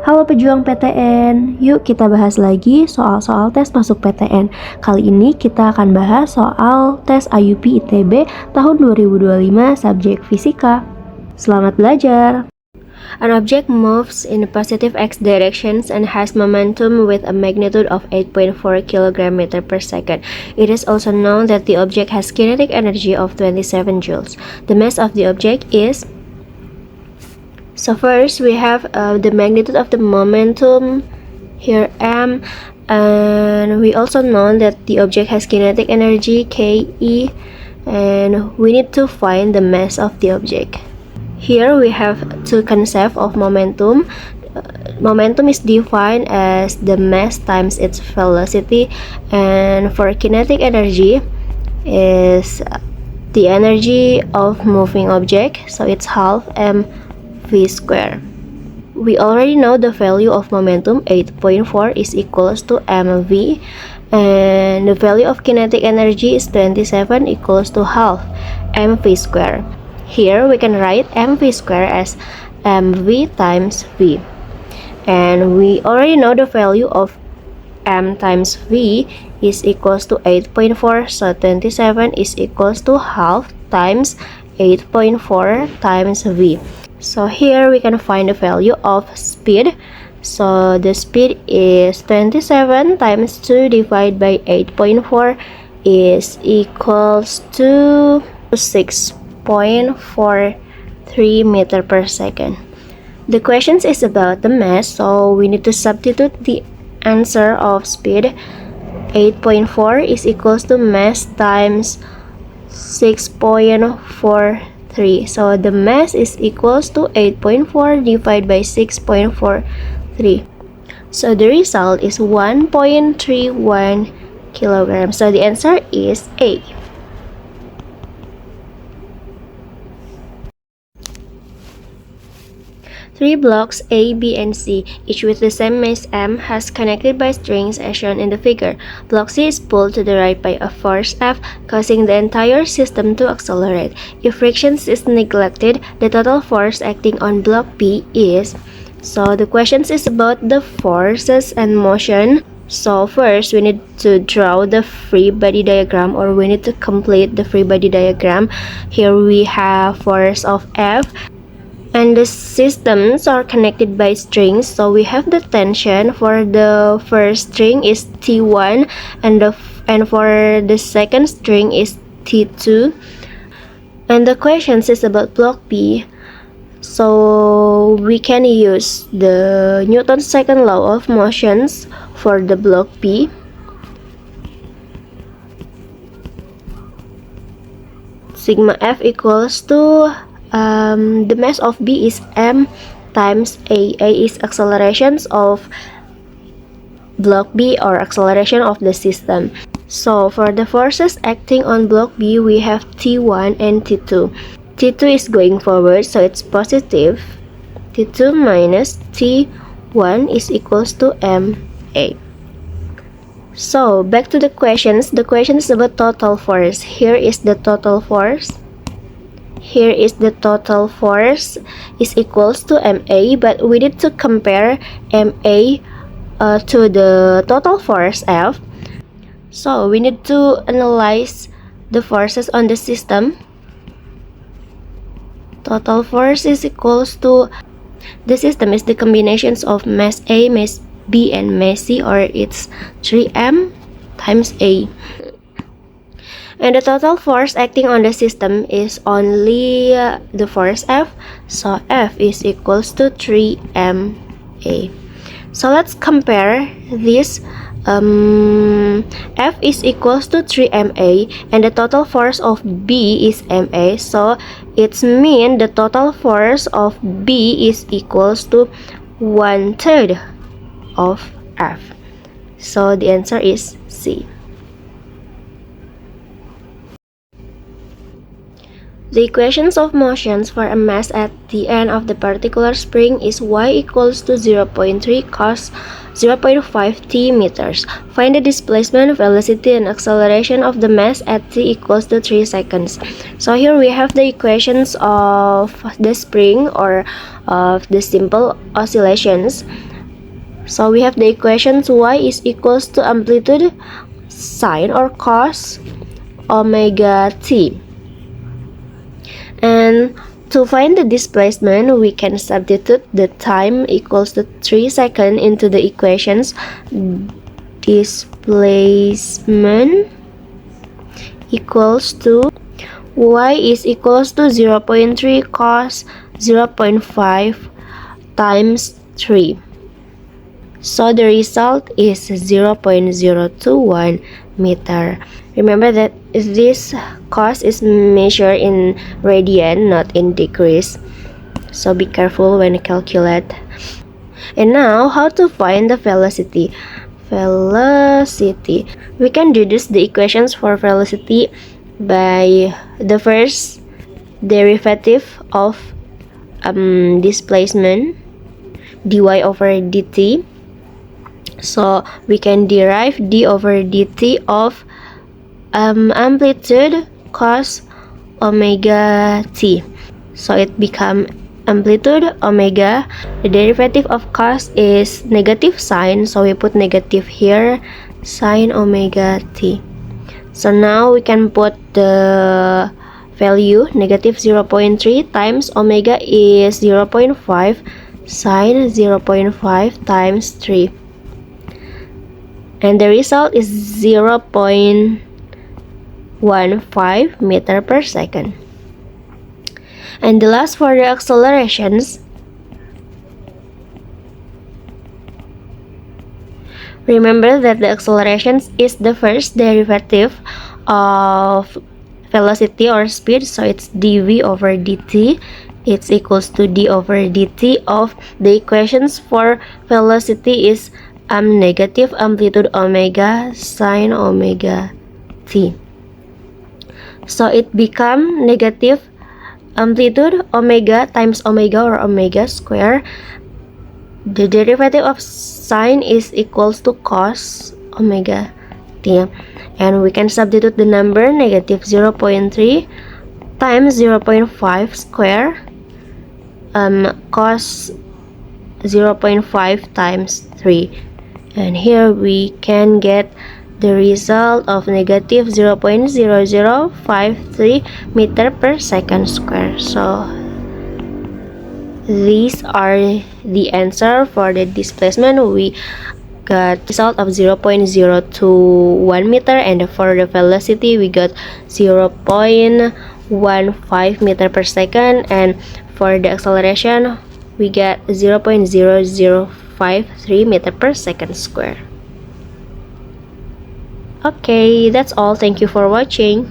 Halo pejuang PTN, yuk kita bahas lagi soal-soal tes masuk PTN. Kali ini kita akan bahas soal tes IUP ITB tahun 2025 subjek fisika. Selamat belajar! An object moves in the positive x directions and has momentum with a magnitude of 8.4 kg per second. It is also known that the object has kinetic energy of 27 joules. The mass of the object is... So first we have the magnitude of the momentum, here m, and we also know that the object has kinetic energy ke, and we need to find the mass of the object. Here we have two concepts of momentum. Momentum is defined as the mass times its velocity, and for kinetic energy is the energy of moving object, so it's half mv square. We already know the value of momentum, 8.4 is equals to mv, and the value of kinetic energy is 27 equals to half mv square. Here we can write mv square as mv times v, and we already know the value of m times v is equals to 8.4, so 27 is equals to half times 8.4 times v. So here we can find the value of speed. So the speed is 27 times 2 divided by 8.4 is equals to 6.43 meter per second. The question is about the mass, so we need to substitute the answer of speed. 8.4 is equals to mass times 6.43. So the mass is equals to 8.4 divided by 6.43. So the result is 1.31 kilograms. So the answer is A. Three blocks A, B, and C, each with the same mass m, has connected by strings as shown in the figure. Block C is pulled to the right by a force F, causing the entire system to accelerate. If friction is neglected, the total force acting on block B is... So the question is about the forces and motion. So first, we need to draw the free body diagram, or we need to complete the free body diagram. Here we have force of F, and the systems are connected by strings. So we have the tension for the first string is T1, and for the second string is T2. And the question is about block B. So we can use the Newton's second law of motions for the block B. Sigma F equals to the mass of B is m times A. A is accelerations of block B, or acceleration of the system. So for the forces acting on block B, we have T1 and T2. T2 is going forward, so it's positive. T2 minus T1 is equals to MA. So back to the questions. The question is about total force. Here is the total force. Here is the total force is equals to MA, but we need to compare MA to the total force F. So we need to analyze the forces on the system. Total force is equals to, the system is the combinations of mass A, mass B, and mass C, or it's 3m times A. And the total force acting on the system is only the force F, so F is equals to 3ma. So let's compare this. F is equals to 3ma, and the total force of B is ma, so it means the total force of B is equals to 1/3 of F. So the answer is C. The equations of motions for a mass at the end of the particular spring is y equals to 0.3 cos 0.5 t meters. Find the displacement, velocity, and acceleration of the mass at t equals to 3 seconds. So here we have the equations of the spring, or of the simple oscillations. So we have the equations y is equals to amplitude sine or cos omega t. And to find the displacement, we can substitute the time equals to 3 seconds into the equations. Displacement equals to y is equals to 0.3 cos 0.5 times 3. So the result is 0.021 meter. Remember that this cos is measured in radian, not in degrees. So be careful when you calculate. And now, how to find the velocity? Velocity. We can deduce the equations for velocity by the first derivative of displacement, dy over dt. So we can derive d over dt of amplitude cos omega t. So it become amplitude omega. The derivative of cos is negative sine, so we put negative here, sine omega t. So now we can put the value negative 0.3 times omega is 0.5, sine 0.5 times 3. And the result is 0.15 meter per second. And the last for the accelerations, remember that the accelerations is the first derivative of velocity or speed, so it's dv over dt. It's equals to d over dt of the equations for velocity is negative amplitude omega sine omega t. So it become negative amplitude omega times omega or omega square. The derivative of sine is equals to cos omega t. And we can substitute the number negative 0.3 times 0.5 square, cos 0.5 times 3. And here we can get the result of negative 0.0053 meter per second square. So these are the answer for the displacement. We got result of 0.021 meter, and for the velocity we got 0.15 meter per second, and for the acceleration we get 0.0053 meter per second square. Okay, that's all. Thank you for watching.